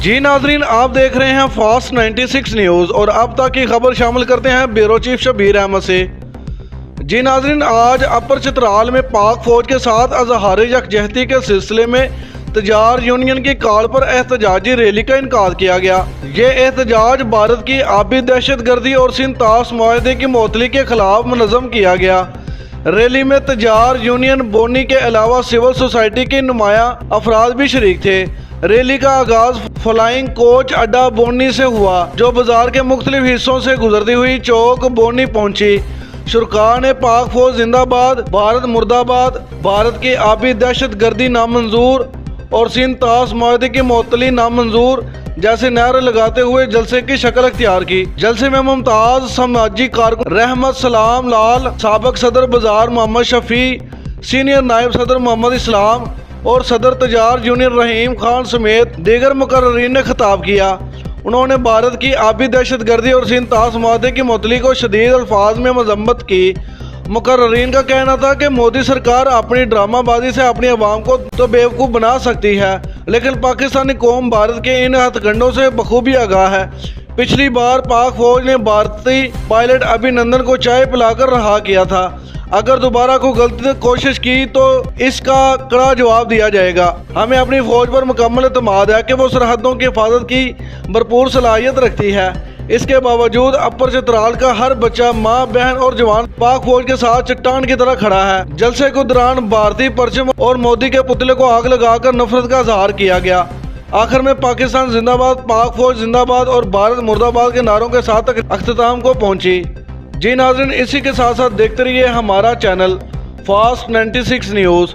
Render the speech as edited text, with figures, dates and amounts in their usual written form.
जी नाजरीन, आप देख रहे हैं फास्ट 96 न्यूज़ और अब तक की खबर शामिल करते हैं ब्यूरो चीफ शबीर अहमद से। जी नाजरीन, आज अपर चित्राल में पाक फौज के साथ अजहार यकजहती के सिलसिले में तजार यूनियन की कॉल पर एहतजाजी रैली का इनकाद किया गया। ये एहतजाज भारत की आबी दहशत गर्दी और सिंध ताश मुआहदे की मुअत्तली के खिलाफ मुनज़्ज़म किया गया। रैली में तजार यूनियन बोनी के अलावा सिविल सोसाइटी के नुमाया अफराद भी शरीक थे। रैली का आगाज फ्लाइंग कोच अड्डा बोनी से हुआ, जो बाजार के मुख्तलिफ हिस्सों से गुजरती हुई चौक बोनी पहुंची। शुरका ने पाक फौज जिंदाबाद, भारत मुर्दाबाद, भारत की आबी दहशत गर्दी नामंजूर और सिंध ताश मुआहदे की मुअत्तली नामंजूर जैसे नारे लगाते हुए जलसे की शक्ल अख्तियार की। जलसे में मुमताज समाजी कारकुन रहमत सलाम लाल, साबिक सदर बाजार मोहम्मद शफी, सीनियर नायब सदर मोहम्मद इस्लाम और सदर तजार यूनियन रहीम खान समेत दीगर मुकर्ररीन ने खिताब किया। उन्होंने भारत की आबी दहशत गर्दी और सिंध ताश मुआहदे की मुअत्तली को शदीद अल्फाज में मजम्मत की। मुकर्ररीन का कहना था कि मोदी सरकार अपनी ड्रामाबाजी से अपनी अवाम को तो बेवकूफ़ बना सकती है, लेकिन पाकिस्तानी कौम भारत के इन हथकंडों से बखूबी आगाह है। पिछली बार पाक फौज ने भारतीय पायलट अभिनंदन को चाय पिलाकर रहा किया था। अगर दोबारा कोई गलती कोशिश की तो इसका कड़ा जवाब दिया जाएगा। हमें अपनी फौज पर मुकम्मल एतमाद है कि वो सरहदों की हिफाजत की भरपूर सलाहियत रखती है। इसके बावजूद अपर चित्राल का हर बच्चा, माँ, बहन और जवान पाक फौज के साथ चट्टान की तरह खड़ा है। जलसे के दौरान भारतीय परचम और मोदी के पुतले को आग लगाकर नफरत का इजहार किया गया। आखिर में पाकिस्तान जिंदाबाद, पाक फौज जिंदाबाद और भारत मुर्दाबाद के नारों के साथ अख्तिताम को पहुंची। जी नाज़रीन, इसी के साथ साथ देखते रहिए हमारा चैनल फास्ट 96 न्यूज़।